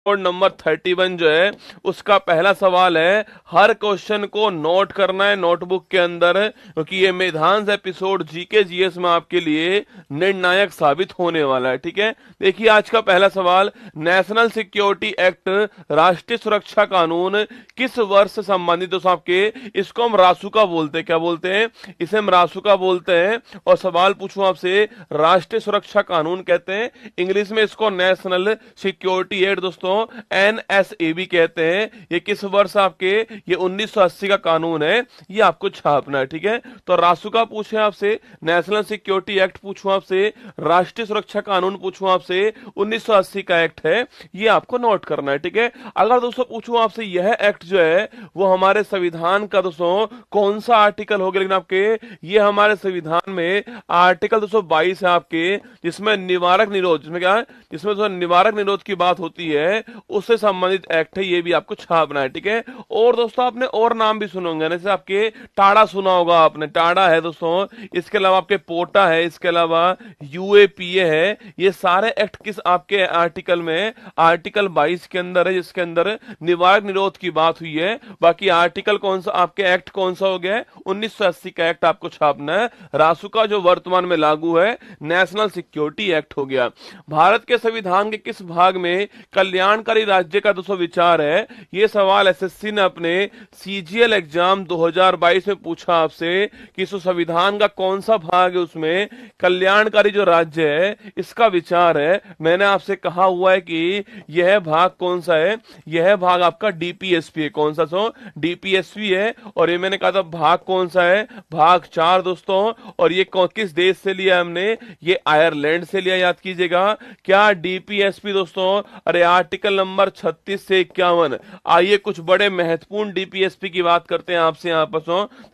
Episode number 31 जो है उसका पहला सवाल है। हर क्वेश्चन को नोट करना है नोटबुक के अंदर, क्योंकि ये मेधांस एपिसोड जीके जीएस में आपके लिए निर्णायक साबित होने वाला है। ठीक है, देखिए आज का पहला सवाल, नेशनल सिक्योरिटी एक्ट राष्ट्रीय सुरक्षा कानून किस वर्ष से संबंधित है? आपके इसको हम रासुका बोलते हैं। क्या बोलते हैं? इसे हम रासुका बोलते हैं। और सवाल पूछूं आपसे, राष्ट्रीय सुरक्षा कानून कहते हैं, इंग्लिश में इसको नेशनल सिक्योरिटी एक्ट दोस्तों एनएसएबी कहते हैं। ये किस वर्ष आपके, ये 1980 का कानून है, ये आपको छापना है। ठीक है, तो रासुका पूछे आपसे, नेशनल सिक्योरिटी एक्ट पूछूं आपसे, राष्ट्रीय सुरक्षा कानून पूछूं आपसे, 1980 का एक्ट है, ये आपको नोट करना है। ठीक है, अगर दोस्तों पूछूं आपसे यह एक्ट जो है वो हमारे संविधान का दोस्तों कौन सा आर्टिकल हो गया, लेकिन आपके ये हमारे संविधान में आर्टिकल 222 है आपके, जिसमें निवारक निरोध, जिसमें क्या है, जिसमें जो निवारक निरोध की बात होती है उससे संबंधित एक्ट है, ये भी आपको छापना है। ठीक है, और दोस्तों आपने और नाम भी सुने होंगे, जैसे आपके टाडा सुना होगा आपने, टाडा है दोस्तों, इसके अलावा आपके पोटा है, इसके अलावा यूएपीए है। ये सारे एक्ट किस आपके आर्टिकल में, आर्टिकल 22 के अंदर है, जिसके अंदर निवारक निरोध की बात हुई है। बाकी आर्टिकल कौन सा आपके एक्ट कौन सा हो गया है, 1980 का एक्ट आपको छापना है। रासुका जो वर्तमान में लागू है नेशनल सिक्योरिटी एक्ट हो गया। भारत के संविधान के किस भाग में कल्याणकारी राज्य का दोस्तों विचार है? ये सवाल एसएससी ने अपने सीजीएल एग्जाम 2022 में पूछा आपसे कि इस संविधान का कौन सा भाग है, उसमें कल्याणकारी जो राज्य है इसका विचार है। मैंने आपसे कहा हुआ है कि यह भाग कौन सा है, यह भाग आपका डीपीएसपी है। कौन सा? सो डीपीएसपी है। और ये मैंने कहा था भाग कौन सा है, भाग 4 दोस्तों। और ये किस देश से लिया हमने, ये आयरलैंड से लिया, याद कीजिएगा। क्या डीपीएसपी दोस्तों, अरे आर्टिकल नंबर 36 से 51। आइए कुछ बड़े महत्वपूर्ण डीपीएसपी की बात करते हैं आपसे यहाँ पर।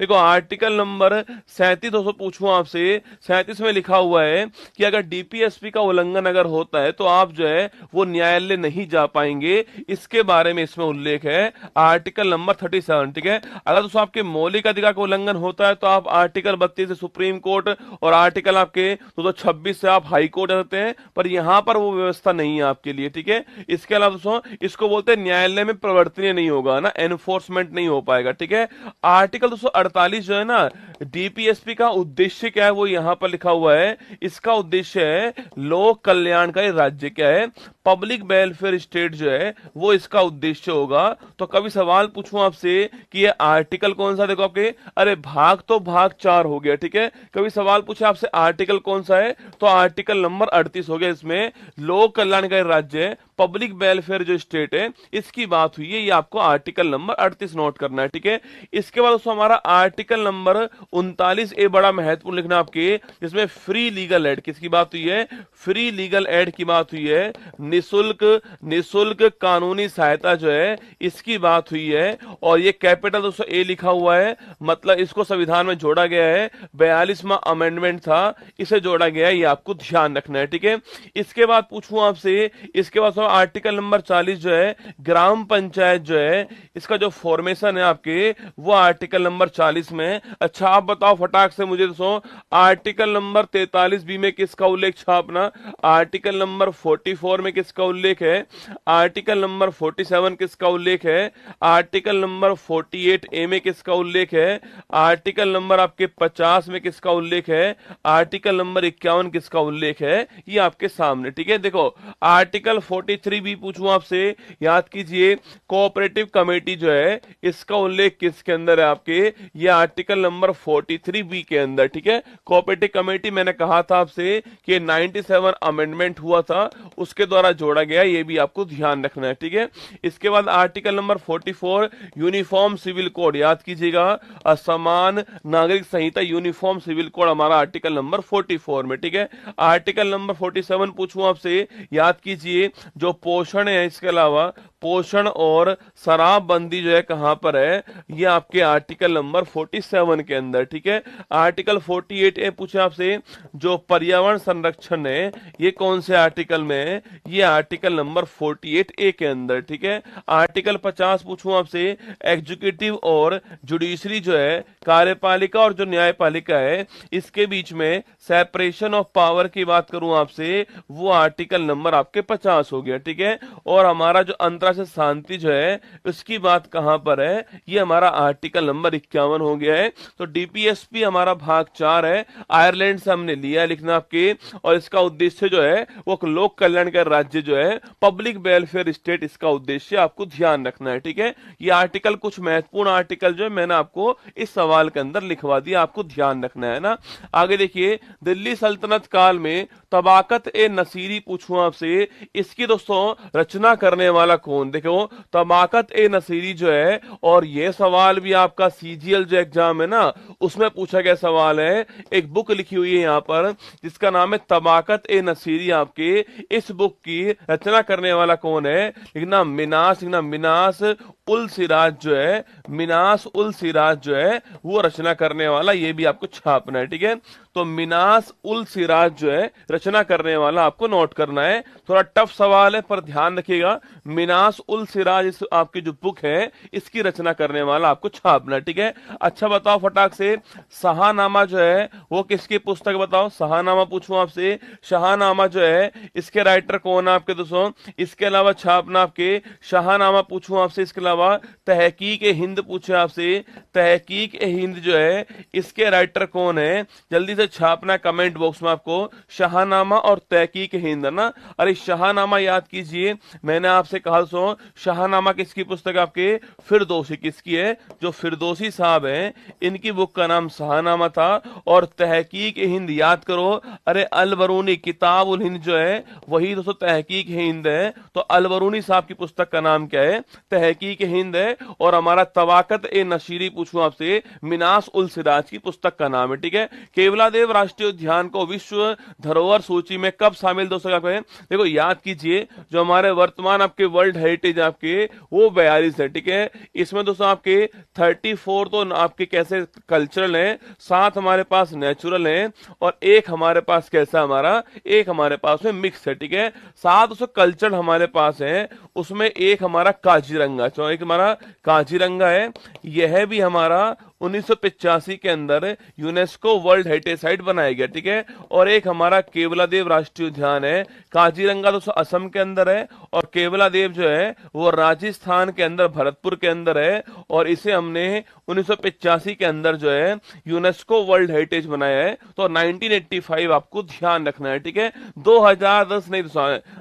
देखो आर्टिकल नंबर 37 दोस्तों पूछूं आपसे, 37 में लिखा हुआ है कि अगर डीपीएसपी का उल्लंघन अगर होता है तो आप जो है वो न्यायालय नहीं जा पाएंगे, इसके बारे में इसमें उल्लेख है आर्टिकल नंबर 37। ठीक है, अगर दोस्तों आपके मौलिक अधिकार का उल्लंघन होता है तो आप आर्टिकल 32 से सुप्रीम कोर्ट और आर्टिकल आपके 226 से आप हाई कोर्ट जाते हैं, पर यहां पर वो व्यवस्था नहीं है आपके लिए। ठीक है, इसके अलावा दोस्तों इसको बोलते हैं न्यायालय में प्रवर्तनीय नहीं होगा ना, एनफोर्समेंट नहीं हो पाएगा। ठीक है, आर्टिकल 248 जो है ना, डीपीएसपी का उद्देश्य क्या है वो यहां पर लिखा हुआ है। इसका उद्देश्य है लोक कल्याणकारी राज्य, क्या है, पब्लिक वेलफेयर स्टेट जो है वो इसका उद्देश्य होगा। तो कभी सवाल पूछूं आपसे कि ये आर्टिकल कौन सा, देखो आपके, अरे भाग तो भाग 4 हो गया। ठीक है, कभी सवाल पूछे आपसे आर्टिकल कौन सा है, तो आर्टिकल नंबर 38 हो गया। इसमें लोक कल्याणकारी राज्य, पब्लिक वेलफेयर जो स्टेट है इसकी बात हुई है, ये आपको आर्टिकल नंबर 38 नोट करना है। ठीक है, इसके बाद दोस्तों हमारा आर्टिकल नंबर 39 ए बड़ा महत्वपूर्ण लिखना आपके, जिसमें फ्री लीगल एड किसकी बात हुई है, फ्री लीगल एड की बात हुई है। निशुल्क कानूनी सहायता जो है इसकी बात हुई है। और ये कैपिटल दोस्तों ए लिखा हुआ है, मतलब इसको संविधान में जोड़ा गया है, 42वां अमेंडमेंट था, इसे जोड़ा गया है, ये आपको ध्यान रखना है। ठीक है, इसके बाद पूछूं आपसे, इसके बाद आर्टिकल नंबर 40 जो है ग्राम पंचायत जो है इसका जो फॉर्मेशन है आपके, वो आर्टिकल नंबर 40 में। अच्छा आप बताओ फटाक से मुझे दोस्तों, आर्टिकल नंबर 43 बी में किसका उल्लेख छापना, आर्टिकल नंबर 44 में किसका उल्लेख है, आर्टिकल नंबर 47 किसका उल्लेख है, आर्टिकल नंबर 48 ए में किसका उल्लेख है, आर्टिकल नंबर आपके 50 में किसका उल्लेख है, आर्टिकल नंबर 51 किसका उल्लेख है, ये आपके सामने। ठीक है, देखो आर्टिकल 43 भी पूछूं आपसे, याद कीजिए, कोऑपरेटिव कमेटी जो है इसका उल्लेख किसके अंदर है आपके, ये आर्टिकल नंबर 43 बी के अंदर। ठीक है, कोऑपरेटिव कमेटी मैंने कहा था आपसे कि 97 अमेंडमेंट हुआ था, उसके द्वारा जोड़ा गया, ये भी आपको ध्यान रखना है। ठीक है, इसके बाद article number 44 uniform civil code, याद कीजिएगा, असमान नागरिक संहिता यूनिफॉर्म सिविल कोड हमारा आर्टिकल नंबर 44 में। ठीक है, आर्टिकल नंबर 47 पूछूं आपसे, याद कीजिए, जो पोषण है, इसके अलावा पोषण और शराबबंदी जो है कहां पर है, ये आपके आर्टिकल नंबर 47 के अंदर, ठीक है। आर्टिकल 48A पूछे आपसे, जो पर्यावरण संरक्षण है ये कौन से आर्टिकल में है, ये आर्टिकल नंबर 48A के अंदर, ठीक है। आर्टिकल 50 पूछूं आपसे, एग्जीक्यूटिव और जुडिशरी जो है, कार्यपालिका और जो न्यायपालिका है, इसके बीच में सेपरेशन ऑफ पावर की बात करूं आपसे, वो आर्टिकल नंबर आपके 50 हो गया, ठीक है। और हमारा जो अंतर्राष्ट्रीय शांति जो है उसकी बात कहां पर है, ये हमारा आर्टिकल नंबर 51 हो गया है। तो डीपीएसपी हमारा भाग 4 है, आयरलैंड से हमने लिया है लिखना आपके, और इसका उद्देश्य जो है वो लोक कल्याण का राज्य जो है, पब्लिक वेलफेयर स्टेट, इसका उद्देश्य आपको ध्यान रखना है, ठीक है। ये आर्टिकल कुछ महत्वपूर्ण आर्टिकल जो है मैंने आपको इस सवाल के अंदर लिखवा दिया, आपको ध्यान रखना है ना। आगे देखिए, दिल्ली सल्तनत काल में तबाकत ए नसीरी पूछूं आपसे, इसकी दोस्तों रचना करने वाला कौन, देखो तबाकत ए नसीरी जो है, और ये सवाल भी आपका सीजीएल जो एग्जाम है ना उसमें पूछा गया सवाल है। एक बुक लिखी हुई है यहाँ पर जिसका नाम है तबाकत ए नसीरी आपके, इस बुक की रचना करने वाला कौन है, लिखना मिनास उल सिराज जो है, मिनास उल सिराज जो है वो रचना करने वाला, ये भी आपको छापना है, ठीक है। तो मिनास उल सिराज जो है रचना करने वाला आपको नोट करना है। थोड़ा टफ सवाल है पर ध्यान रखिएगा, मिनास उल सिराज इस आपकी जो बुक है इसकी रचना करने वाला आपको छापना, ठीक है। अच्छा बताओ फटाक से, शाहनामा जो है वो किसकी पुस्तक, बताओ शाहनामा पूछूं आपसे, शाहनामा जो है इसके राइटर कौन है आपके दोस्तों। इसके अलावा छापना आपके शाहनामा पूछूं आपसे, इसके अलावा तहकीक ए हिंद पूछे आपसे, तहकीक ए हिंद जो है इसके राइटर कौन है, जल्दी से छापना कमेंट बॉक्स में आपको, शाहनामा और तहकीक ए हिंद, है ना। अरे शाहनामा याद कीजिए, मैंने आपसे कहा सो शाहनामा किसकी पुस्तक आपके, फिरदौसी किसकी है, जो फिरदौसी साहब हैं इनकी बुक का नाम शाहनामा था। और तहकीक ए हिंद याद करो, अरे अलबरूनी किताब उल हिंद जो है वही दोस्तों तहकीक हिंद है, तो अलबरूनी साहब की पुस्तक का नाम क्या है, तहकीक हिंद है। और हमारा तबाकत ए नशीरी पूछूं आपसे, मिनास उल सिराज की पुस्तक का नाम है, ठीक है। केवलादेव राष्ट्रीय उद्यान को विश्व धरोहर सूची में कब शामिल दोस्तों आपको है, देखो याद कीजिए, जो हमारे वर्तमान आपके वर्ल्ड हेरिटेज आपके वो 42 है, ठीक है। इसमें दोस्तों आपके 34 तो आपके कैसे कल्चरल है, 7 हमारे पास नेचुरल है, और एक हमारे पास कैसा, हमारा एक हमारे पास में मिक्स है, ठीक है। 7 कल्चरल हमारे पास है, उसमें एक हमारा काजीरंगा, तो एक हमारा काजीरंगा है, यह भी हमारा 1985 के अंदर यूनेस्को वर्ल्ड हेरिटेज साइट बनाया गया, ठीक है। और एक हमारा केवलादेव राष्ट्रीय उद्यान है, काजीरंगा दोस्तों असम के अंदर है, और केवलादेव जो है वो राजस्थान के अंदर भरतपुर के अंदर है, और इसे हमने 1985 के अंदर जो है यूनेस्को वर्ल्ड हेरिटेज बनाया है। तो 1985 आपको ध्यान रखना है, ठीक है। 2010 नहीं,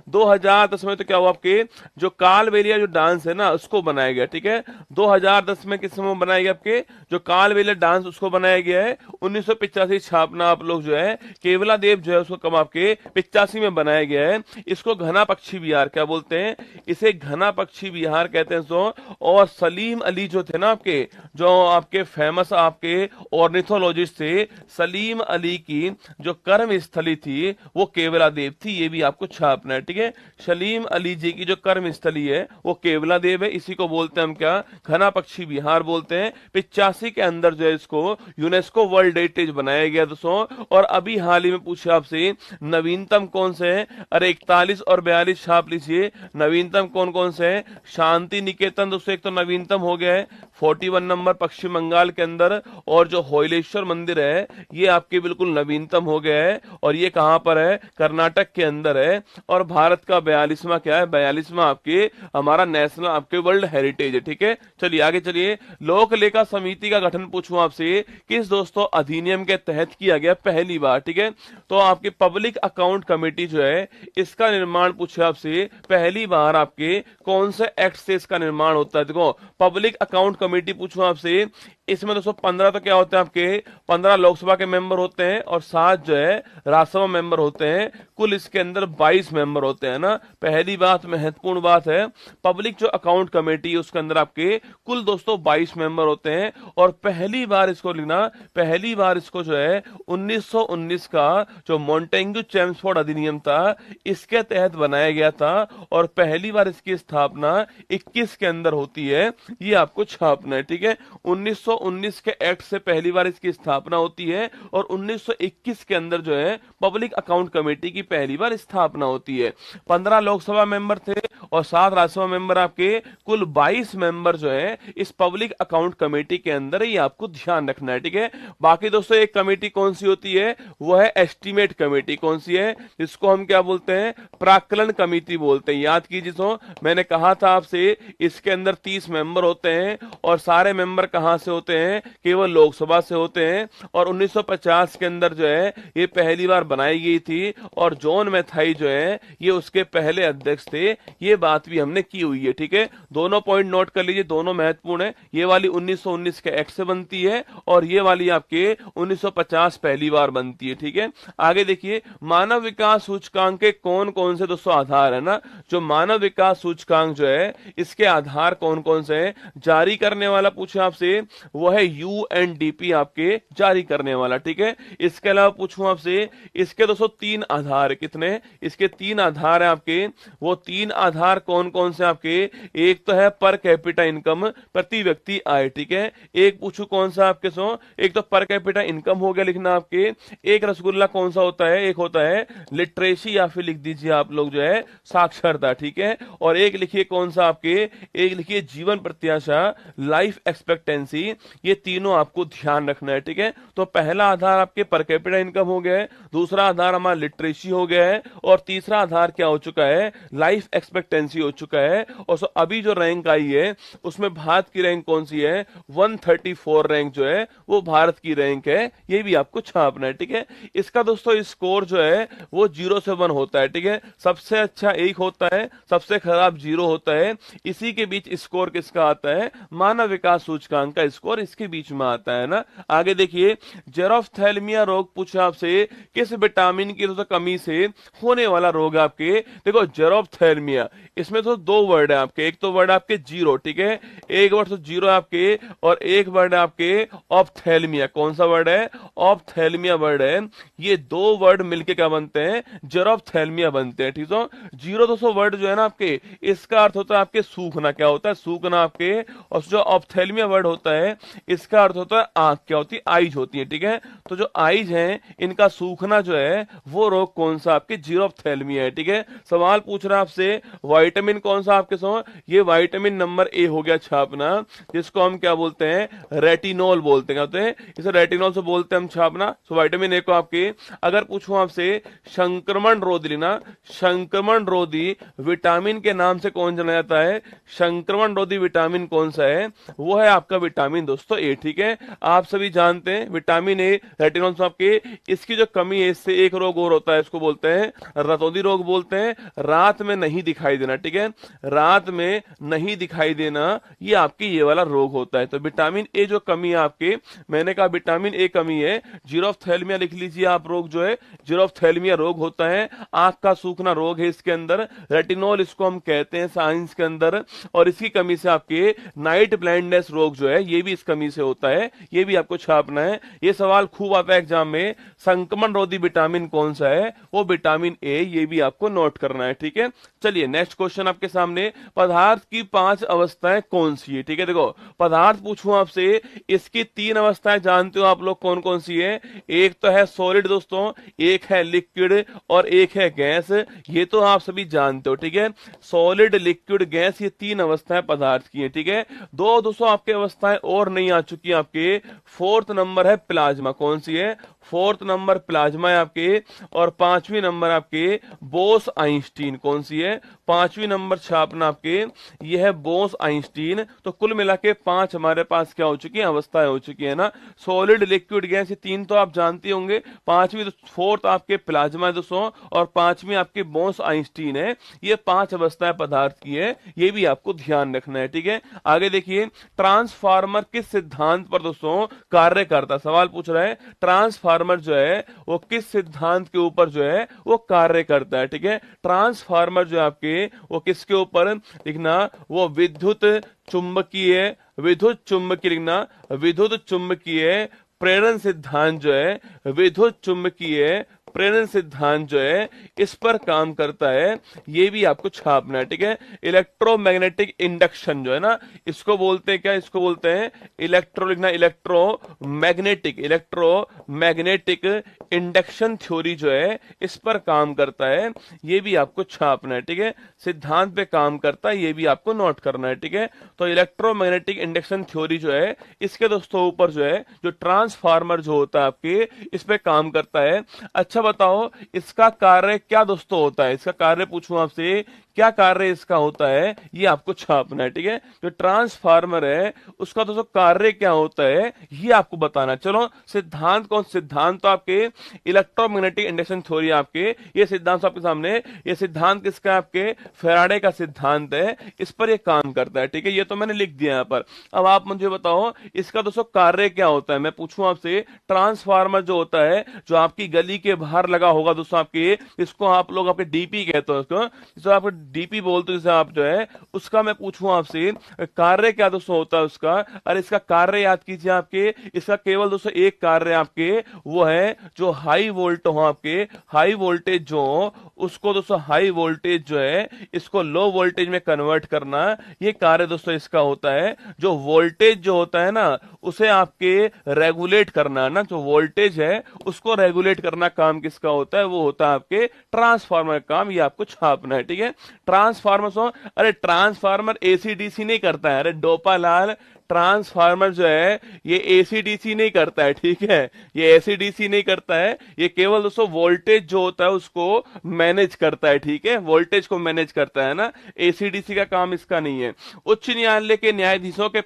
2010 में तो क्या हुआ, आपके जो कालबेलिया जो डांस है ना उसको बनाया गया, ठीक है। 2010 में किस समय बनाया गया, आपके जो कालबेलिया डांस उसको बनाया गया है। 1985 छापना आप लोग जो है, केवला देव जो है उसको कब आपके 85 में बनाया गया है। इसको घना पक्षी विहार क्या बोलते हैं, इसे घना पक्षी विहार कहते हैं सो। और सलीम अली जो थे ना आपके, जो आपके फेमस आपके ऑर्निथोलॉजिस्ट थे, सलीम अली की जो कर्म स्थली थी वो केवला देव थी, ये भी आपको छापना है, ठीक है। सलीम अली जी की जो कर्म स्थली है वो केवला देव है, इसी को बोलते हैं हम क्या, घना पक्षी विहार बोलते हैं। 85 के अंदर जो है इसको यूनेस्को वर्ल्ड हेरिटेज बनाया गया दोस्तों। और अभी हाल ही में पूछे आपसे नवीनतम कौन से हैं, अरे 41 और 42 छाप लीजिए, नवीनतम कौन कौन से हैं। शांति निकेतन दोस्तों एक तो नवीनतम हो गया है, 41 नंबर पश्चिम बंगाल के अंदर। और जो होयलेश्वर मंदिर है ये आपके बिल्कुल नवीनतम हो गया है, और ये कहां पर है, कर्नाटक के अंदर है। और भारत का 42वां क्या है, 42वां आपके हमारा नेशनल आपके वर्ल्ड हेरिटेज है, ठीक है। चलिए आगे चलिए, लोक लेखा समिति का गठन पूछूं आपसे, किस दोस्तों अधिनियम के तहत किया गया पहली बार, ठीक है। तो आपकी पब्लिक अकाउंट कमेटी जो है इसका निर्माण पूछे आपसे पहली बार आपके कौन से एक्ट से इसका निर्माण होता है। देखो पब्लिक अकाउंट कमेटी पूछूं आपसे, इसमें दोस्तों 15 तो क्या होते हैं आपके, 15 लोकसभा के मेंबर होते हैं और 7 जो है राज्यसभा मेंबर होते हैं। कुल इसके अंदर 22 मेंबर होते हैं ना। पहली बात, महत्वपूर्ण बात है, पब्लिक जो अकाउंट कमेटी है उसके अंदर आपके कुल दोस्तों 22 मेंबर होते हैं। और पहली बार इसको लिखना, पहली बार इसको जो है 1919 का जो मॉन्टेग्यू चेम्सफोर्ड अधिनियम था इसके तहत बनाया गया था और पहली बार इसकी स्थापना 21 के अंदर होती है। ये आपको छापना है, ठीक है। 1919 के एक्ट से पहली बार इसकी स्थापना होती है और 1921 के अंदर जो है पब्लिक अकाउंट कमेटी की पहली बार स्थापना होती है। 15 लोकसभा मेंबर थे और 7 राज्यसभा मेंबर, आपके कुल 22 मेंबर जो है इस पब्लिक अकाउंट कमेटी के अंदर, ये आपको ध्यान रखना है, ठीक है। बाकी दोस्तों एक कमेटी कौन सी होती है, वो है एस्टीमेट कमेटी। कौन सी है, जिसको हम क्या बोलते हैं, प्राक्कलन कमेटी बोलते हैं। याद कीजिए, तो मैंने कहा था आपसे इसके अंदर 30 मेंबर होते हैं और सारे मेंबर कहां से होते हैं, केवल लोकसभा से होते हैं। और 1950 के अंदर जो है ये पहली बार बनाई गई थी और जॉन मैथाई जो है ये उसके पहले अध्यक्ष थे। ये बात भी हमने की हुई है, ठीक है। दोनों पॉइंट नोट कर लीजिए, दोनों महत्वपूर्ण है। ये वाली 1919 के एक्ट से बनती है और ये वाली आपके 1950 पहली बार बनती है, ठीक है। आगे देखिए, मानव विकास सूचकांक के कौन कौन से दोस्तों आधार है ना। जो मानव विकास सूचकांक जो है इसके आधार कौन कौन से हैं, जारी करने वाला पूछे आपसे वो है यूएनडीपी, आपके जारी करने वाला, ठीक है। इसके अलावा पूछूं आपसे, इसके दोस्तों 3 आधार, कितने, इसके 3 आधार है आपके। वो 3 आधार कौन कौन से आपके, एक तो है पर कैपिटा इनकम, प्रति व्यक्ति आय, ठीक है। एक पूछू कौन सा आपके सो, एक तो पर कैपिटा इनकम हो गया लिखना आपके। एक रसगुल्ला कौन सा होता है, एक होता है लिटरेसी, या फिर लिख दीजिए आप लोग जो है साक्षरता, ठीक है। और एक लिखिए कौन सा आपके, एक लिखिए जीवन प्रत्याशा, लाइफ एक्सपेक्टेंसी। ये तीनों आपको ध्यान रखना है, ठीक है। तो पहला आधार आपके पर कैपिटा इनकम हो गया है, दूसरा आधार हमारा लिटरेसी हो गया है और तीसरा आधार क्या हो चुका है, लाइफ एक्सपेक्टेंसी हो चुका है। और अभी जो रैंक आई है उसमें भारत की रैंक कौन सी है, 134 रैंक जो है वो भारत की रैंक है। ये भी आपको छापना है, ठीक है। इसका दोस्तों स्कोर जो है वो 0 से 1 होता है, ठीक है। सबसे अच्छा 1 होता है, सबसे खराब 0 होता है। इसी के बीच स्कोर किसका आता है, मानव विकास सूचकांक का स्कोर इसके बीच में आता है ना। आगे देखिए, जेरोफ्थैल्मिया रोग पूछा आपसे, किस विटामिन की तो कमी से होने वाला रोग आपके। देखो जेरोफ्थैल्मिया, इसमें तो 2 वर्ड है आपके, एक तो वर्ड आपके जीरो, ठीक है, एक वर्ड तो जीरो आपके, और एक वर्ड है आपके ऑप्थैल्मिया। कौन सा वर्ड है, ऑप्थैल्मिया वर्ड है। ये 2 वर्ड मिलके क्या बनते हैं, जेरोफ्थैल्मिया बनते हैं, ठीक है। जीरो 200 वर्ड जो है ना आपके, इसका अर्थ होता है आपके सूखना, क्या होता है, सूखना आपके। और जो ऑप्थैल्मिया वर्ड होता है इसका अर्थ होता है आंख, क्या होती है, आईज होती है, ठीक है। तो जो आईज हैं इनका सूखना जो है वो रोग कौन सा आपके, जेरोफ्थैल्मिया है, ठीक है। सवाल पूछ रहा है आपसे, विटामिन कौन सा आपके सो, ये विटामिन नंबर ए हो गया छापना, जिसको हम क्या बोलते हैं, रेटिनॉल बोलते हैं, कहते हैं इसे रेटिनॉल से बोलते हैं हम छापना। सो विटामिन ए को आपके, अगर पूछूं आपसे संक्रमण रोधी लेना, संक्रमण रोधी विटामिन के नाम से कौन जाना जाता है, संक्रमण रोधी विटामिन कौन सा है, वो है आपका विटामिन दोस्तों ए, ठीक है। आप सभी जानते हैं विटामिन ए रेटिनॉल से आपके, इसकी जो कमी है इससे एक रोग और होता है, इसको बोलते हैं रतौंधी रोग बोलते हैं। रात में नहीं दिखाई देना, ठीक है, रात में नहीं दिखाई देना, ये आपकी ये वाला रोग होता है। तो विटामिन ए जो कमी है आपके, मैंने कहा विटामिन ए कमी है, जेरोफ्थैल्मिया लिख लीजिए आप, रोग जो है जेरोफ्थैल्मिया रोग होता है, आंख का सूखना रोग है इसके अंदर, रेटिनॉल इसको हम कहते हैं साइंस के अंदर। और इसकी कमी से आपके नाइट ब्लाइंडनेस रोग जो है ये भी इस कमी से होता है, ये भी आपको छापना है। ये सवाल खूब आता है एग्जाम में, संक्रमण रोधी विटामिन कौन सा है, वो विटामिन ए, ये भी आपको नोट करना है, ठीक है। चलिए नेक्स्ट क्वेश्चन आपके सामने, पदार्थ की 5 अवस्थाएं कौन सी है, ठीक है। देखो पदार्थ पूछूं आपसे, इसकी 3 अवस्थाएं जानते हो आप लोग कौन कौन सी है, एक तो है सॉलिड दोस्तों, एक है लिक्विड और एक है गैस, ये तो आप सभी जानते हो, ठीक है। सॉलिड, लिक्विड, गैस, ये 3 अवस्थाएं पदार्थ की है, ठीक है। दो दोस्तों आपके अवस्थाएं और नहीं आ चुकी आपके, 4th नंबर है प्लाज्मा, कौन सी है, फोर्थ नंबर प्लाज्मा है आपके, और पांचवी नंबर आपके बोस आइंस्टीन। कौन सी है? पांचवी नंबर छापना आपके यह है बोस आइंस्टीन। तो कुल मिला के 5 हमारे पास क्या हो चुकी है? अवस्थाएं हो चुकी है ना। सॉलिड, लिक्विड, गैस, ये 3 तो आप जानते होंगे। पांचवी तो फोर्थ आपके प्लाज्मा है दोस्तों, और पांचवी आपके बोस आइंस्टीन है। ये 5 अवस्थाएं पदार्थ की है, ये भी आपको ध्यान रखना है, ठीक है। आगे देखिए, ट्रांसफार्मर किस सिद्धांत पर दोस्तों कार्य करता? सवाल पूछ रहा है ट्रांसफार्मर जो है वो किस सिद्धांत के ऊपर जो है वो कार्य करता है, ठीक है। ट्रांसफार्मर जो है आपके वो किसके ऊपर लिखना? वो विद्युत चुंबकीय लिखना, विद्युत चुंबकीय प्रेरण सिद्धांत जो है, विद्युत चुंबकीय प्रेरण सिद्धांत जो है इस पर काम करता है, ये भी आपको छापना है, ठीक है। इलेक्ट्रोमैग्नेटिक इंडक्शन जो है ना, इसको बोलते हैं क्या? इसको बोलते हैं इलेक्ट्रो लिखना, इलेक्ट्रोमैग्नेटिक इंडक्शन थ्योरी जो है इस पर काम करता है, ये भी आपको छापना है, ठीक है। सिद्धांत पे काम करता है, ये भी आपको नोट करना है, ठीक है। तो इलेक्ट्रोमैग्नेटिक इंडक्शन थ्योरी जो है इसके दोस्तों ऊपर जो है जो ट्रांसफार्मर जो होता है आपके इस पे काम करता है। अच्छा बताओ इसका कार्य क्या दोस्तों होता है? इसका कार्य पूछूं आपसे, क्या कार्य इसका होता है, ये आपको छापना है, ठीक है। जो ट्रांसफार्मर है उसका दोस्तों कार्य क्या होता है ये आपको बताना। चलो सिद्धांत कौन? सिद्धांत तो आपके इलेक्ट्रोमैग्नेटिक इंडक्शन थ्योरी आपके, ये सिद्धांत आपके सामने। ये सिद्धांत किसका? आपके फैराडे का सिद्धांत है, इस पर ये काम करता है, ठीक है। ये तो मैंने लिख दिया यहाँ पर। अब आप मुझे बताओ इसका दोस्तों कार्य क्या होता है। मैं पूछूं आपसे, ट्रांसफार्मर जो होता है जो आपकी गली के बाहर लगा होगा दोस्तों आपके, इसको आप लोग आपके डीपी कहते हो, इसको आप डीपी बोलते हो, जैसे आप जो है उसका मैं पूछूं आपसे कार्य क्या दोस्तों होता है उसका? अरे इसका कार्य याद कीजिए आपके, इसका केवल दोस्तों एक कार्य आपके वो है जो हाई वोल्ट हो आपके, हाई वोल्टेज जो उसको दोस्तों हाई वोल्टेज जो है इसको लो वोल्टेज में कन्वर्ट करना, ये कार्य दोस्तों इसका होता है। जो वोल्टेज जो होता है ना उसे आपके रेगुलेट करना ना, जो वोल्टेज है उसको रेगुलेट करना काम किसका होता है? वो होता है आपके ट्रांसफार्मर का काम, ये आपको छापना है, ठीक है। ट्रांसफार्मर, अरे ट्रांसफार्मर एसी डीसी नहीं करता है, अरे डोपालाल ट्रांसफार्मर जो है ये एसी डीसी नहीं करता है, ठीक है। ये एसी डीसी नहीं करता है, ये केवल दोस्तों वोल्टेज जो होता है उसको मैनेज करता है, ठीक है। वोल्टेज को मैनेज करता है ना, एसी डीसी का काम इसका नहीं है। उच्च न्यायालय के न्यायाधीशों के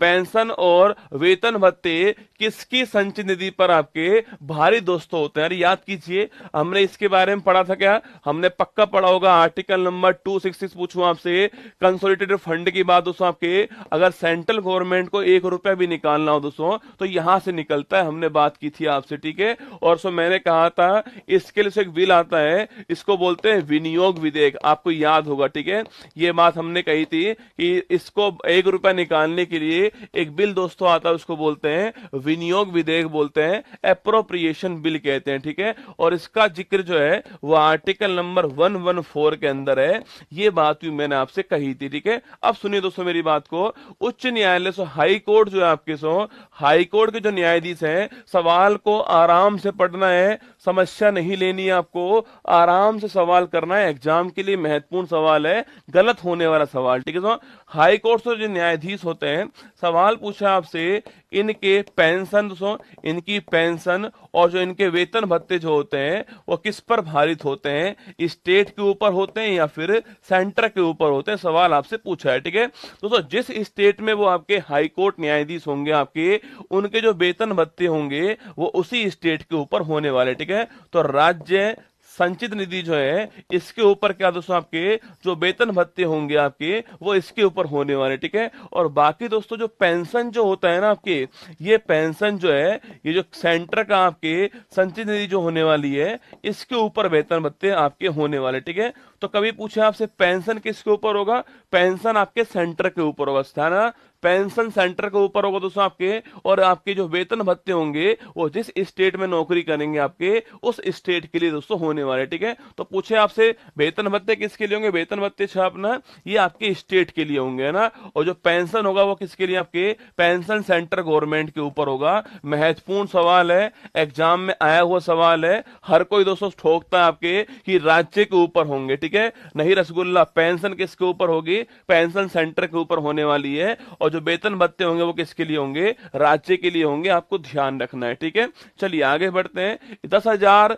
पेंशन और वेतन भत्ते किसकी संचित निधि पर आपके भारी दोस्तों होते हैं? अरे याद कीजिए, हमने इसके बारे में पढ़ा था क्या? हमने पक्का पढ़ा होगा। आर्टिकल नंबर 266 पूछूं आपसे, कंसोलिडेटेड फंड की बात दोस्तों आपके, अगर सेंट्रल गवर्नमेंट को 1 रुपया भी निकालना हो दोस्तों तो यहां से निकलता है, हमने बात की थी आपसे, ठीक है। और सो मैंने कहा था इसके लिए एक बिल आता है, इसको बोलते हैं विनियोग विधेयक, आपको याद होगा, ठीक है। ये बात हमने कही थी कि इसको 1 रुपया निकालने के लिए एक बिल दोस्तों आता है, उसको बोलते हैं विनियोग विधेयक, बोलते हैं एप्रोप्रिएशन बिल कहते हैं, ठीक है। और इसका जिक्र जो है वो आर्टिकल नंबर 114 के अंदर है, ये बात भी मैंने आपसे कही थी, ठीक है। अब सुनिए दोस्तों मेरी बात को, उच्च न्यायालय हाई कोर्ट जो है आपके हाई कोर्ट के जो न्यायाधीश हैं, सवाल को आराम से पढ़ना है, समस्या नहीं लेनी है आपको, आराम से सवाल करना है, एग्जाम के लिए महत्वपूर्ण सवाल है, गलत होने वाला सवाल, ठीक है। हाई कोर्ट से जो न्यायाधीश होते हैं, सवाल पूछा आपसे इनके पेंशन इनकी पेंशन और जो इनके वेतन भत्ते जो होते हैं वो किस पर भारित होते हैं? स्टेट के ऊपर होते हैं या फिर सेंटर के ऊपर होते हैं? सवाल आपसे पूछा है, ठीक है दोस्तों। जिस स्टेट में वो आपके हाई कोर्ट न्यायाधीश होंगे आपके, उनके जो वेतन भत्ते होंगे वो उसी स्टेट के ऊपर होने वाले, ठीक है। तो राज्य संचित निधि जो है इसके ऊपर क्या दोस्तों आपके जो वेतन भत्ते होंगे आपके वो इसके ऊपर होने वाले, ठीक है। और बाकी दोस्तों जो पेंशन जो होता है ना आपके, ये पेंशन जो है ये जो सेंटर का आपके संचित निधि जो होने वाली है इसके ऊपर वेतन भत्ते आपके होने वाले, ठीक है। तो कभी पूछे आपसे पेंशन किसके ऊपर होगा? पेंशन आपके सेंटर के ऊपर होगा, पेंशन सेंटर के ऊपर होगा दोस्तों आपके। और आपके जो वेतन भत्ते होंगे वो जिस स्टेट में नौकरी करेंगे आपके उस स्टेट के लिए दोस्तों होने वाले, ठीक है। तो पूछे आपसे वेतन भत्ते किसके लिए होंगे? वेतन भत्ते छापना, ये आपके स्टेट के लिए होंगे, है ना। और जो पेंशन होगा वो किसके लिए? आपके पेंशन सेंटर गवर्नमेंट के ऊपर होगा। महत्वपूर्ण सवाल है, एग्जाम में आया हुआ सवाल है, हर कोई दोस्तों ठोकता है आपके कि राज्य के ऊपर होंगे, ठीक ठीक है। नहीं रसगुल्ला, पेंशन किसके ऊपर होगी, पेंशन सेंटर के ऊपर होने वाली है, और जो वेतन भत्ते होंगे वो किसके लिए होंगे, राज्य के लिए होंगे, आपको ध्यान रखना है, ठीक है। चलिए आगे बढ़ते हैं। 10,000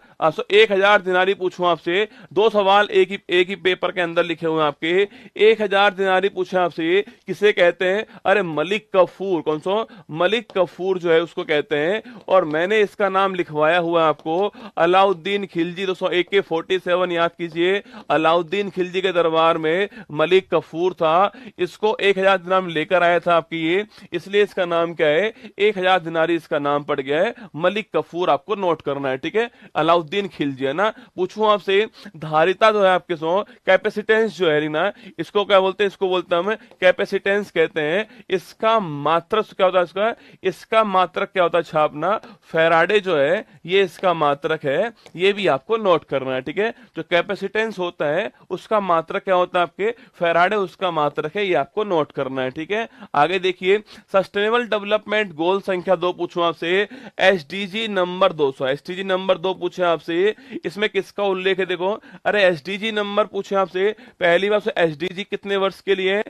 1,000 दिनारी पूछूं आपसे, दो सवाल एक ही पेपर के अंदर लिखे हुए हैं आपके। 1,000 दिनारी पूछे आपसे, किसे कहते हैं, अरे मलिक कफूर, कौन सा मलिक कफूर जो है उसको कहते हैं, और मैंने इसका नाम लिखवाया हुआ आपको अलाउद्दीन खिलजी। दोस्तों AK-47 याद कीजिए, अलाउद्दीन खिलजी के दरबार में मलिक कफूर था, इसको 1,000 दिनार में लेकर आया था आपकी ये, इसलिए इसका नाम क्या है, 1,000 दिनारी इसका नाम पड़ गया है, मलिक कफूर आपको नोट करना है, ठीक है। अलाउद्दीन खिलजी है ना। पूछूं आपसे, धारिता जो है आपके सो कैपेसिटेंस जो है ना, इसको क्या बोलते हैं, इसको बोलते हैं हम कैपेसिटेंस कहते हैं। इसका मात्रक क्या होता है, इसका मात्रक क्या होता है, छापना फैराडे जो है ये इसका मात्रक है, ये भी आपको नोट करना है, ठीक है। जो कैपेसिटेंस होता है उसका मात्रक क्या होता है, आपके फैराडे उसका मात्रक है, ये आपको नोट करना है, ठीक है। आगे देखिए, सस्टेनेबल डेवलपमेंट गोल संख्या 2 पूछूं आपसे, SDG नंबर 200, SDG नंबर 2 पूछे आपसे, इसमें किसका उल्लेख है, देखो, अरे SDG नंबर पूछे आपसे, पहली बार से SDG कितने वर्ष के लिए है,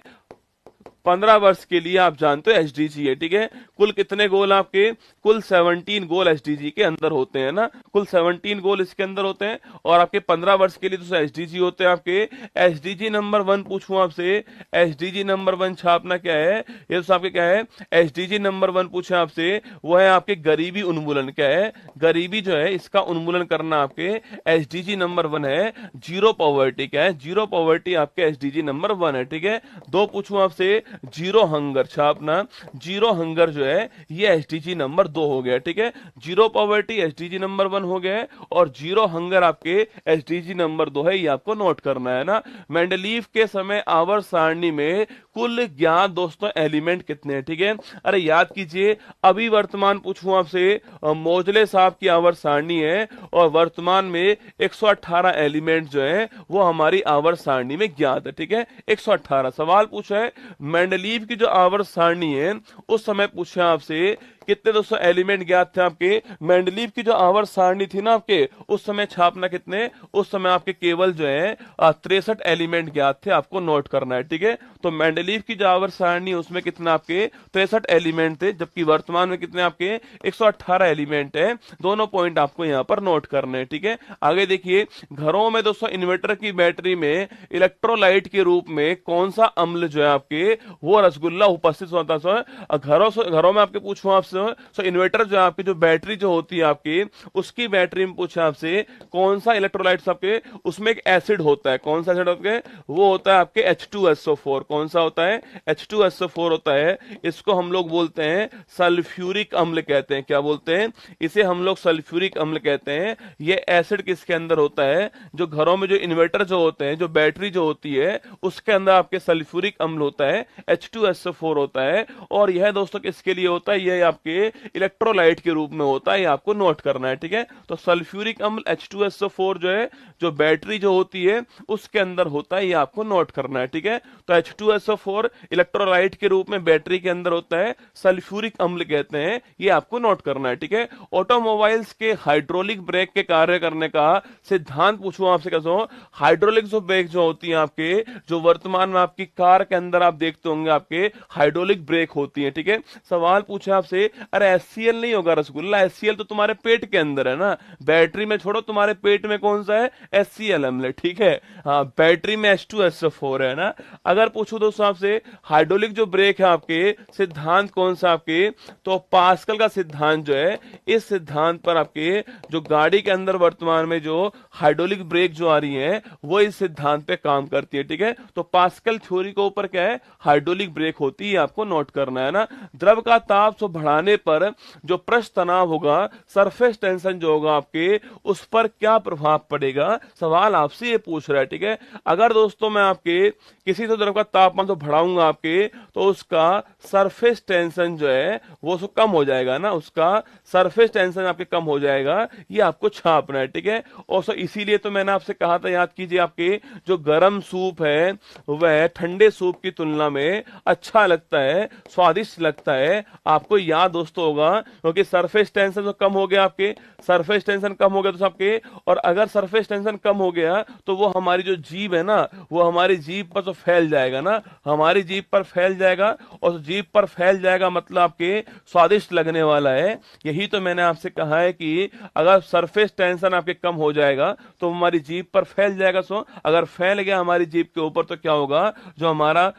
15 वर्ष के लिए, आप जानते हो एसडीजी है, ठीक है। कुल कितने गोल आपके, कुल 17 गोल एसडीजी के अंदर होते हैं ना, कुल 17 गोल इसके अंदर होते हैं, और आपके 15 वर्ष के लिए तो एसडीजी होते हैं आपके। एसडीजी नंबर 1 पूछूं आपसे, एसडीजी नंबर 1 छापना क्या है, ये तो आपके क्या है, एसडीजी नंबर 1 पूछे आपसे, वो है आपके गरीबी उन्मूलन, क्या है, गरीबी जो है इसका उन्मूलन करना आपके एसडीजी नंबर 1 है। जीरो पॉवर्टी क्या है, जीरो पॉवर्टी आपके एसडीजी नंबर 1 है, ठीक है। 2 पूछूं आपसे, जीरो हंगर छापना, जीरो हंगर जो है ये एसडीजी नंबर 2 हो गया, ठीक है। जीरो पॉवर्टी एसडीजी नंबर 1 हो गया, और जीरो हंगर आपके एसडीजी नंबर 2 है, ये आपको नोट करना है ना। मेंडलीव के समय आवर्त सारणी में कुल ज्ञात दोस्तों एलिमेंट कितने हैं, ठीक है। अरे याद कीजिए, अभी वर्तमान पूछूं आपसे, मोजले साहब की आवर्त सारणी है, और वर्तमान में 118 एलिमेंट जो है वो हमारी आवर्त सारणी में ज्ञात है, ठीक है। 118 सवाल पूछा है, मेंडलीव की जो आवर्त सारणी है उस समय पूछा आपसे कितने दोस्तों एलिमेंट ज्ञात थे आपके। मेंडलीव की जो आवर्त सारणी थी ना आपके, उस समय छापना कितने, उस समय आपके केवल जो है 63 एलिमेंट ज्ञात थे, आपको नोट करना है, ठीक है। तो मेंडलीव की जो आवर्त सारणी उसमें कितना आपके 63 एलिमेंट थे, जबकि वर्तमान में कितने आपके 118 एलिमेंट है। दोनों पॉइंट आपको यहाँ पर नोट करने हैं, ठीक है। आगे देखिए, घरों में दोस्तों इन्वर्टर की बैटरी में इलेक्ट्रोलाइट के रूप में कौन सा अम्ल जो है आपके वो रसगुल्ला उपस्थित होता है। घरों में आपके पूछूं आपसे, इन्वर्टर जो है आपकी जो बैटरी जो होती है आपकी, उसकी बैटरी में पूछा आपसे कौन सा इलेक्ट्रोलाइट्स आपके, उसमें एक एसिड होता है, कौन सा एसिड होता है, वो होता है आपके H2SO4। कौन सा होता है, H2SO4 होता है। इसको हम लोग बोलते हैं सल्फ्यूरिक अम्ल कहते हैं, क्या बोलते हैं, इसे हम लोग सल्फ्यूरिक अम्ल कहते हैं। ये एसिड किसके अंदर होता है, जो घरों में जो इन्वर्टर जो होते हैं, जो बैटरी जो होती है उसके अंदर आपके सल्फ्यूरिक अम्ल होता है, H2SO4 होता है। और यह दोस्तों किसके लिए होता है, यह आपके इलेक्ट्रोलाइट के रूप में होता है, ये आपको नोट करना है, ठीक है। तो सल्फ्यूरिक अम्ल H2SO4 जो है, जो बैटरी जो होती है उसके अंदर होता है, ये आपको नोट करना है, ठीक है। तो H2SO4 इलेक्ट्रोलाइट के रूप में बैटरी के अंदर होता है, सल्फ्यूरिक अम्ल कहते हैं, ये आपको नोट करना है, ठीक है। ऑटोमोबाइल्स के हाइड्रोलिक ब्रेक के कार्य करने का सिद्धांत पूछूं आपसे, कैसे हाइड्रोलिक जो ब्रेक जो होती है आपके, जो वर्तमान में आपकी कार के अंदर आप देखते होंगे आपके हाइड्रोलिक ब्रेक होती है, ठीक है। सवाल पूछा आपसे, अरे HCl नहीं होगा रसगुल्ला, HCl तो तुम्हारे पेट के अंदर है ना, बैटरी में छोड़ो, तुम्हारे पेट में कौन सा है, HCl अम्ल, ठीक है। हाँ, बैटरी में H2SO4 है ना। अगर पूछो दोस्तों आपसे, हाइड्रोलिक जो ब्रेक है आपके, सिद्धांत कौन सा आपके, तो पास्कल का सिद्धांत जो है, इस सिद्धांत पर आपके जो गाड़ी के अंदर वर्तमान में जो हाइड्रोलिक ब्रेक जो आ रही है वो इस सिद्धांत पे काम करती है, ठीक है। तो पास्कल थ्योरी के ऊपर क्या है, हाइड्रोलिक ब्रेक होती है, आपको नोट करना है ना। द्रव का ताप से बढ़ाने पर जो पृष्ठ तनाव होगा, सरफेस टेंशन जो होगा आपके, उस पर क्या प्रभाव पड़ेगा, सवाल आपसे ये पूछ रहा है, ठीक है। अगर दोस्तों मैं आपके किसी तो द्रव का तापमान तो बढ़ाऊंगा आपके, तो उसका सरफेस टेंशन जो है वो उसको कम हो जाएगा ना, उसका सरफेस टेंशन आपके कम हो जाएगा, ये आपको छापना है, ठीक है। और सो इसीलिए तो मैंने आपसे कहा था, याद कीजिए, आपके जो गर्म सूप है वह ठंडे सूप की तुलना में अच्छा लगता है, स्वादिष्ट लगता है। आपको याद दोस्तों होगा, क्योंकि सरफेस टेंशन तो कम हो गया आपके, सरफेस टेंशन कम हो गया तो आपके, और अगर सरफेस टेंशन कम हो गया तो वो हमारी जो जीभ है ना, वो हमारी जीभ पर तो फैल जाएगा ना, हमारी जीभ पर फैल जाएगा, और जीभ पर फैल जाएगा मतलब आपके स्वादिष्ट लगने वाला है। यही तो मैंने आपसे कहा है कि अगर सरफेस टेंशन आपके कम हो जाएगा तो हमारी जीभ पर फैल जाएगा। सो अगर फैल गया हमारी जीभ के ऊपर तो क्या होगा, जो हमारा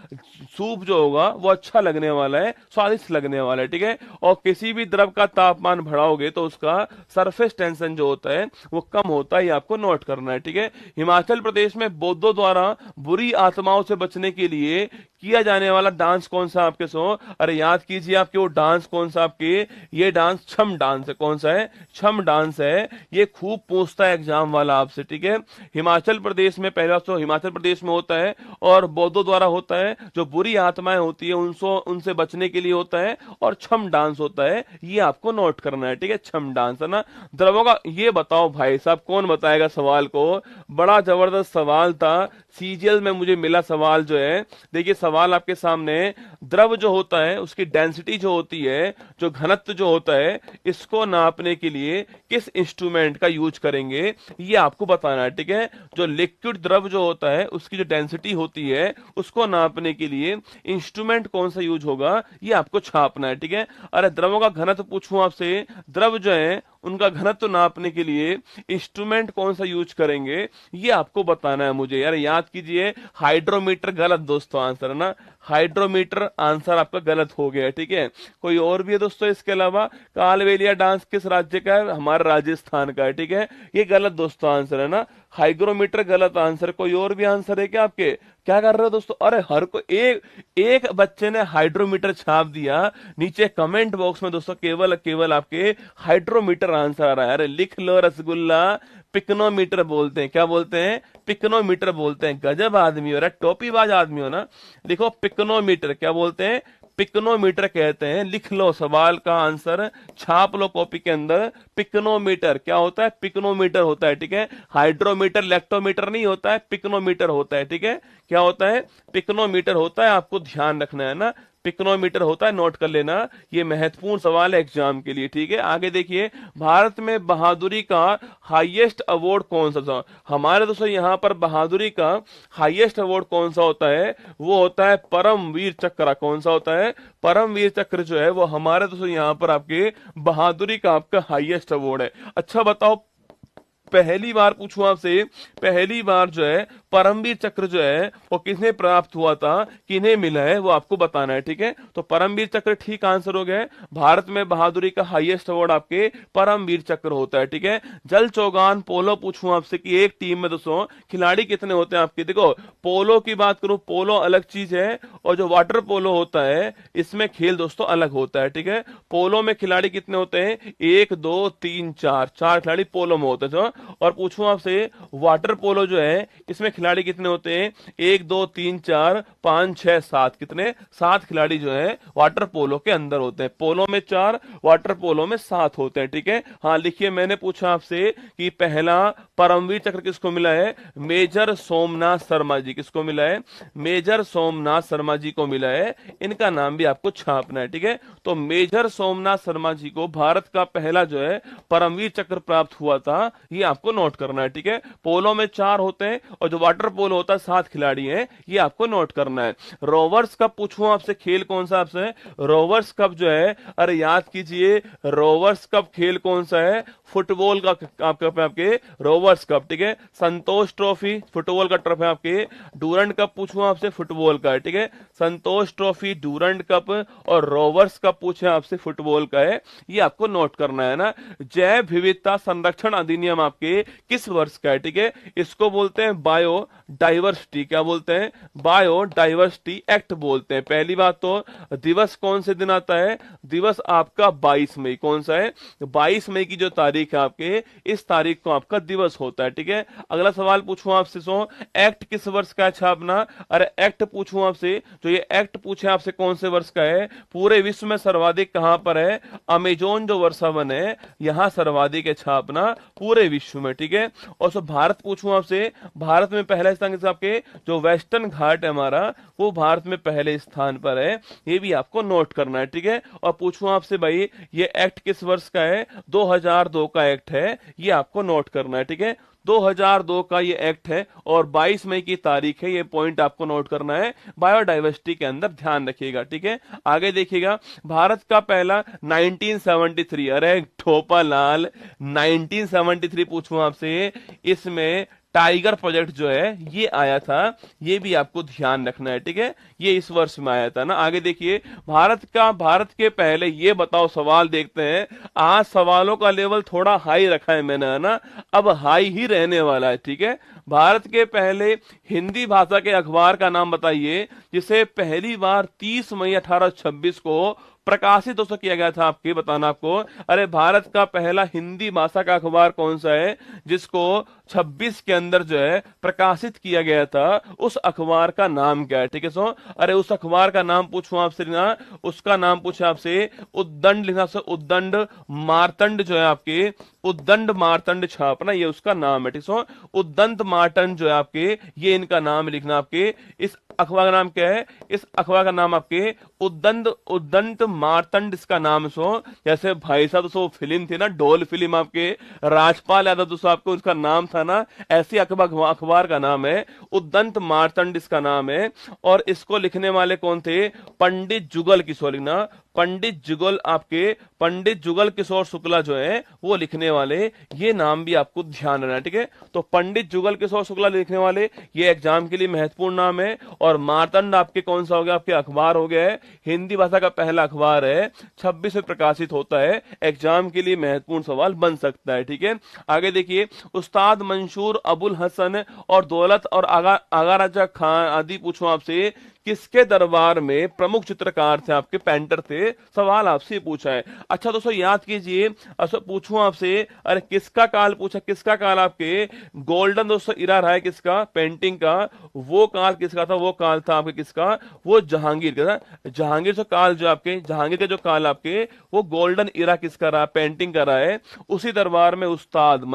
सूप जो होगा वो अच्छा लगने वाला है, स्वादिष्ट लगने वाला है, ठीक है। और किसी भी द्रव का तापमान बढ़ाओगे तो उसका सरफेस टेंशन जो होता है वो कम होता है, आपको नोट करना है, ठीक है। हिमाचल प्रदेश में बौद्धों द्वारा बुरी आत्माओं से बचने के लिए किया जाने वाला डांस कौन सा आपके सो, अरे याद कीजिए आपके वो डांस कौन सा आपके, ये डांस छम डांस है। कौन सा है? छम डांस है। ये खूब पूछता है एग्जाम वाला आपसे, ठीक है। हिमाचल प्रदेश में पहला तो हिमाचल प्रदेश में होता है और बौद्धों द्वारा होता है, जो बुरी आत्माएं होती है उनसे बचने के लिए होता है, और छम डांस होता है, ये आपको नोट करना है, ठीक है। छम डांस है ना। द्रवों का ये बताओ भाई साहब, कौन बताएगा सवाल को? बड़ा जबरदस्त सवाल था, सीजीएल में मुझे मिला सवाल जो है। देखिए सवाल आपके सामने, द्रव जो होता है उसकी डेंसिटी जो होती है, जो घनत्व जो होता है, इसको नापने के लिए किस इंस्ट्रूमेंट का यूज करेंगे, ये आपको बताना है, ठीक है। जो लिक्विड द्रव जो होता है उसकी जो डेंसिटी होती है उसको नापने के लिए इंस्ट्रूमेंट कौन सा यूज होगा, ये आपको छापना है, ठीक है। अरे द्रवों का घनत्व पूछूं आपसे, द्रव जो है उनका घनत्व नापने के लिए इंस्ट्रूमेंट कौन सा यूज करेंगे, ये आपको बताना है मुझे। यार याद कीजिए, हाइड्रोमीटर गलत दोस्तों आंसर है ना, हाइड्रोमीटर आंसर आपका गलत हो गया, ठीक है। कोई और भी है दोस्तों इसके अलावा? कालबेलिया डांस किस राज्य का है? हमारा राजस्थान का है, ठीक है। ये गलत दोस्तों आंसर है ना, हाइग्रोमीटर गलत आंसर। कोई और भी आंसर है क्या आपके? क्या कर रहे हो दोस्तों? अरे हर को एक एक बच्चे ने हाइड्रोमीटर छाप दिया, नीचे कमेंट बॉक्स में दोस्तों केवल केवल आपके हाइड्रोमीटर आंसर आ रहा है। अरे लिख लो रसगुल्ला, पिकनोमीटर बोलते हैं। क्या बोलते हैं? पिकनोमीटर बोलते हैं। गजब आदमी हो रहा है, टोपीबाज आदमी हो ना। देखो पिकनोमीटर क्या बोलते हैं? पिकनोमीटर कहते हैं। लिख लो सवाल का आंसर, छाप लो कॉपी के अंदर। पिकनोमीटर क्या होता है? पिकनोमीटर होता है, ठीक है। हाइड्रोमीटर लेक्टोमीटर नहीं होता है, पिकनोमीटर होता है, ठीक है। क्या होता है? पिकनोमीटर होता है, आपको ध्यान रखना है ना, पिकनोमीटर होता है, नोट कर लेना। ये महत्वपूर्ण सवाल है एग्जाम के लिए, ठीक है। आगे देखिए, भारत में बहादुरी का हाईएस्ट अवार्ड कौन सा था? हमारे दोस्तों यहाँ पर बहादुरी का हाईएस्ट अवार्ड कौन सा होता है? वो होता है परमवीर चक्र। कौन सा होता है? परमवीर चक्र जो है वो हमारे दोस्तों यहाँ पर आपके बहादुरी का आपका हाईएस्ट अवार्ड है। अच्छा बताओ, पहली बार पूछूं आपसे, पहली बार जो है परमवीर चक्र जो है वो किसने प्राप्त हुआ था, किन्हें मिला है, वो आपको बताना है, ठीक है। तो परमवीर चक्र ठीक आंसर हो गया। भारत में बहादुरी का हाईएस्ट अवार्ड आपके परमवीर चक्र होता है, ठीक है। जल चौगान पोलो पूछूं आपसे कि एक टीम में दोस्तों खिलाड़ी कितने होते हैं आपके? देखो पोलो की बात करूं, पोलो अलग चीज है, और जो वाटर पोलो होता है इसमें खेल दोस्तों अलग होता है, ठीक है। पोलो में खिलाड़ी कितने होते हैं? 1 2 3 4, 4 खिलाड़ी पोलो में होते हैं। और पूछूं आपसे वाटर पोलो जो है इसमें खिलाड़ी कितने होते हैं? 1 2 3 4 5 6 7, कितने? 7 खिलाड़ी जो है वाटर पोलो के अंदर होते हैं। पोलो में 4, वाटर पोलो में 7 होते हैं, ठीक है। हाँ लिखिए, मैंने पूछा आपसे कि पहला परमवीर चक्र किसको मिला है? मेजर सोमनाथ शर्मा जी। किसको मिला है? मेजर सोमनाथ शर्मा जी को मिला है। इनका नाम भी आपको छापना है, ठीक है। तो मेजर सोमनाथ शर्मा जी को भारत का पहला जो है परमवीर चक्र प्राप्त हुआ था, ये आपको नोट करना है, ठीक है। पोलो में 4 होते हैं और जो वाटर पोलो होता है 7 खिलाड़ी हैं, ये आपको नोट करना है। रोवर्स कप पूछूं आपसे, खेल कौन सा आपसे? रोवर्स कप जो है, अरे याद कीजिए, रोवर्स कप खेल कौन सा है? फुटबॉल का आपके रोवर्स कप, ठीक है। संतोष ट्रॉफी फुटबॉल का ट्रॉफी आपके। डूरंड कप पूछूं आपसे, फुटबॉल का है, ठीक है। संतोष ट्रॉफी, डूरंड कप और रोवर्स कप पूछे आपसे, फुटबॉल का है, ये आपको नोट करना है ना। जैव विविधता संरक्षण अधिनियम आपके किस वर्ष का है, ठीक है। इसको बोलते हैं बायो डाइवर्सिटी। क्या बोलते हैं? बायो डाइवर्सिटी एक्ट बोलते हैं। पहली बात तो दिवस कौन से दिन आता है? दिवस आपका 22 मई। कौन सा है? 22 मई की जो तारीख है आपके, इस तारीख को आपका दिवस होता है, ठीक है। अगला सवाल पूछूं आपसे, एक्ट किस वर्ष का है छापना? अरे एक्ट पूछूं आपसे, जो ये एक्ट पूछे आपसे कौन से वर्ष का है? पूरे विश्व में सर्वाधिक कहां पर है? अमेजोन जो वर्षावन है यहां सर्वाधिक है छापना पूरे विश्व में, ठीक है। और भारत पूछूं आपसे, भारत में पहला स्थान किसका, आपके जो वेस्टर्न घाट है हमारा वो भारत में पहले स्थान पर है, ये भी आपको नोट करना है, ठीक है। और पूछूं आपसे भाई ये एक्ट किस वर्ष का है, 2002 का एक्ट है, ये आपको नोट करना है, ठीक है। 2002 का ये एक्ट है और 22 मई की तारीख है, ये पॉइंट आपको नोट करना है, बायोडाइवर्सिटी के अंदर ध्यान रखिएगा, ठीक है। आगे देखिएगा, भारत का पहला 1973, अरे ठोपा लाल 1973 पूछूं आपसे, इसमें टाइगर प्रोजेक्ट जो है ये आया था, ये भी आपको ध्यान रखना है, ठीक है, ये इस वर्ष में आया था ना। आगे देखिए, भारत के पहले ये बताओ, सवाल देखते हैं, आज सवालों का लेवल थोड़ा हाई रखा है मैंने, है ना, अब हाई ही रहने वाला है, ठीक है। भारत के पहले हिंदी भाषा के अखबार का नाम बताइए जिसे पहली बार 30 मई 1826 को प्रकाशित दोस्तों किया गया था, आपके बताना आपको। अरे भारत का पहला हिंदी भाषा का अखबार कौन सा है जिसको 26 के अंदर जो है प्रकाशित किया गया था, उस अखबार का नाम क्या है, ठीक है। सो अरे उस अखबार का नाम पूछूं आपसे ना, उसका नाम पूछे आपसे, उद्दंड लिखना से, उद्दंड मार्तंड जो है आपके, उद्दंड मार्तंड छापना, ये उसका नाम है, ठीक है। उद्दंत मार्तंड जो है आपके, ये इनका नाम लिखना आपके। इस अखबार का नाम क्या है, इस अखबार का नाम आपके उद्दंत मार्तंड इसका नाम। सो जैसे भाई साहब दोस्तों फिल्म थी ना, ढोल फिल्म, आपके राजपाल यादव दोस्तों आपको उसका नाम था ना, ऐसी अखबार का नाम है, उद्दंत मार्तंड इसका नाम है। और इसको लिखने वाले कौन थे, पंडित जुगल किशोर, लिखना पंडित जुगल, आपके पंडित जुगल किशोर शुक्ला जो है वो लिखने वाले, ये नाम भी आपको ध्यान रखना है, ठीक है। तो पंडित जुगल किशोर शुक्ला लिखने वाले, ये एग्जाम के लिए महत्वपूर्ण नाम है। और मार्तंड आपके कौन सा हो गया, आपके अखबार हो गया है, हिंदी भाषा का पहला अखबार है, 26 में प्रकाशित होता है, एग्जाम के लिए महत्वपूर्ण सवाल बन सकता है, ठीक है। आगे देखिए, उस्ताद मंसूर अबुल हसन और दौलत और आगा राजा खान आदि पूछूं आपसे, किसके दरबार में प्रमुख चित्रकार थे, आपके पेंटर थे, सवाल आपसे पूछा है। अच्छा दोस्तों याद कीजिए, अच्छा पूछूं आपसे, अरे किसका काल पूछा, किसका काल, आपके गोल्डन दोस्तों इरा रहा है किसका, पेंटिंग का, वो काल किसका था, वो काल था आपके किसका, वो जहांगीर का था। जहांगीर से काल जो आपके, जहांगीर का जो काल आपके, वो गोल्डन इरा किसका रहा, पेंटिंग का रहा है। उसी दरबार में उस्ताद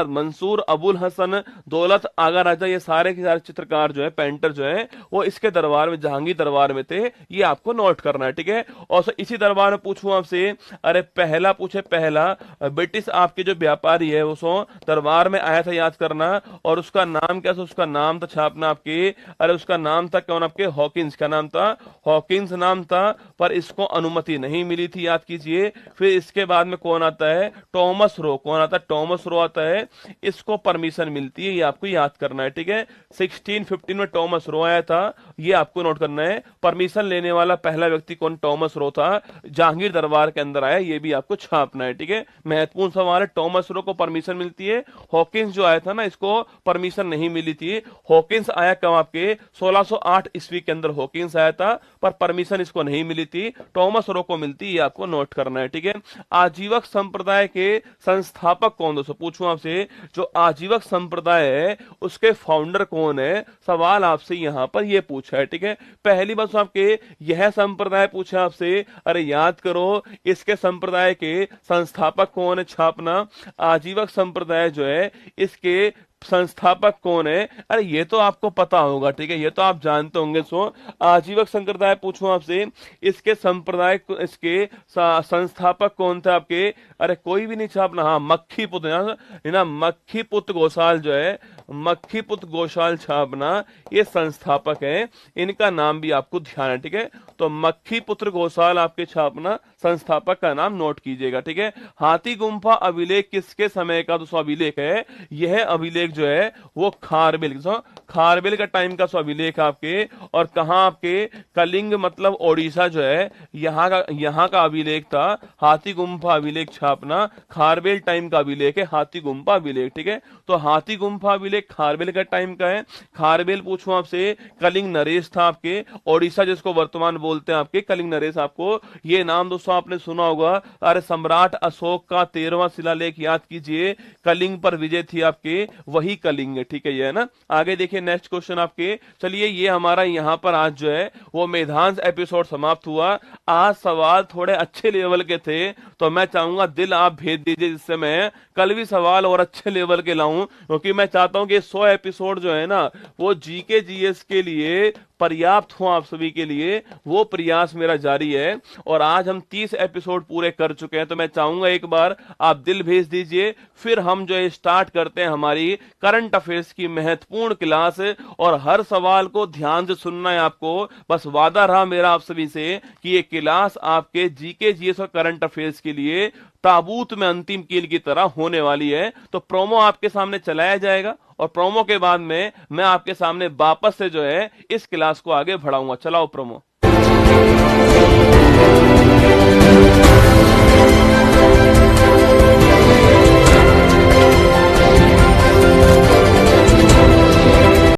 मंसूर अबुल हसन, दौलत आगा राजा, ये सारे के सारे चित्रकार जो है, पेंटर जो है, वो इसके दरबार में, जहांगीर दरबार में थे, ये आपको नोट करना है, ठीक है। और इसी दरबार में पूछूं आपसे, अरे पहला पूछे, पहला ब्रिटिश आपके जो व्यापारी है वो सो दरबार में आया था, याद करना। और उसका नाम क्या था, उसका नाम था छापना आपके, अरे उसका नाम था कौन, आपके हॉकिंस का नाम था, हॉकिंस नाम था, पर इसको अनुमति नहीं मिली थी, याद कीजिए। फिर इसके बाद में कौन आता है, टॉमस रो, कौन आता है, टॉमस रो आता है, इसको परमिशन मिलती है, ये आपको याद करना है, ठीक है। 1615 में टॉमस रो आया था, ये आपको नोट करना है। परमिशन लेने वाला पहला व्यक्ति कौन, टॉमस रो था, जहांगीर दरबार के अंदर आया, ये भी आपको छापना है, ठीक है। महत्वपूर्ण सवाल है, टॉमस रो को परमिशन मिलती है, हॉकिंस जो आया था ना, इसको परमिशन नहीं मिली थी। हॉकिंस आया कब, आपके 1608 ईस्वी के अंदर हॉकिंस आया था, पर परमिशन इसको नहीं मिली थी, टॉमस रो को मिलती, ये आपको नोट करना है, ठीक है। आजीवक संप्रदाय के संस्थापक कौन, दोस्तों पूछूं आपसे, जो आजीवक संप्रदाय है उसके फाउंडर कौन है, सवाल आपसे यहां पर ये पूछा है, ठीक है। पहली बात आपके यह संप्रदाय पूछा आपसे, अरे याद करो इसके संप्रदाय के संस्थापक कौन है, छापना। आजीवक संप्रदाय जो है इसके संस्थापक कौन है, अरे ये तो आपको पता होगा, ठीक है, ये तो आप जानते होंगे। सो आजीवक संप्रदाय पूछूं आपसे, इसके संप्रदाय, इसके संस्थापक कौन थे आपके, अरे कोई भी नहीं छापना, हाँ मक्खी पुत्र ना, मक्खी पुत्र घोषाल जो है, मक्खी पुत्र घोषाल छापना, ये संस्थापक है, इनका नाम भी आपको ध्यान है, ठीक है। तो मक्खी पुत्र घोषाल आपके छापना, संस्थापक का नाम नोट कीजिएगा, ठीक है। हाथी गुम्फा अभिलेख किसके समय का दोस्तों अभिलेख है, यह अभिलेख जो है वो खारबेल का टाइम का अभिलेख आपके, और कहां आपके, कलिंग मतलब ओडिशा जो है, यहाँ का अभिलेख था, हाथी गुम्फा अभिलेख छापना, खारबेल टाइम का अभिलेख है, हाथी गुम्फा अभिलेख, ठीक है। तो हाथी गुम्फा अभिलेख खारबेल का टाइम का है। खारबेल पूछूं आपसे, कलिंग नरेश था आपके, ओडिशा जिसको वर्तमान बोलते हैं आपके, कलिंग नरेश, आपको ये नाम दोस्तों आपने सुना होगा। अरे सम्राट अशोक का 13वां शिलालेख याद कीजिए, कलिंग पर विजय थी आपके, वही कलिंग है, ठीक है, ये है ना। आगे देखिए नेक्स्ट क्वेश्चन आपके, चलिए ये हमारा यहाँ पर आज जो है वो मेधांश एपिसोड समाप्त हुआ। आज सवाल थोड़े अच्छे लेवल के थे, तो मैं चाहूंगा दिल आप भेज दीजिए, जिससे मैं कल भी सवाल और अच्छे लेवल के लाऊं, क्योंकि मैं चाहता हूं कि 100 एपिसोड जो है ना, वो जीके जीएस के लिए पर्याप्त हो आप सभी के लिए। वो प्रयास मेरा जारी है, और आज हम 30 एपिसोड पूरे कर चुके हैं। तो मैं चाहूंगा एक बार आप दिल भेज दीजिए, फिर हम जो है स्टार्ट करते हैं हमारी करंट अफेयर्स की महत्वपूर्ण क्लास। और हर सवाल को ध्यान से सुनना है आपको। बस वादा रहा मेरा आप सभी से कि ये क्लास आपके जीके जीएस और करंट अफेयर्स के लिए ताबूत में अंतिम कील की तरह होने वाली है। तो प्रोमो आपके सामने चलाया जाएगा, और प्रोमो के बाद में मैं आपके सामने वापस से जो है इस क्लास को आगे बढ़ाऊंगा। चलाओ प्रोमो।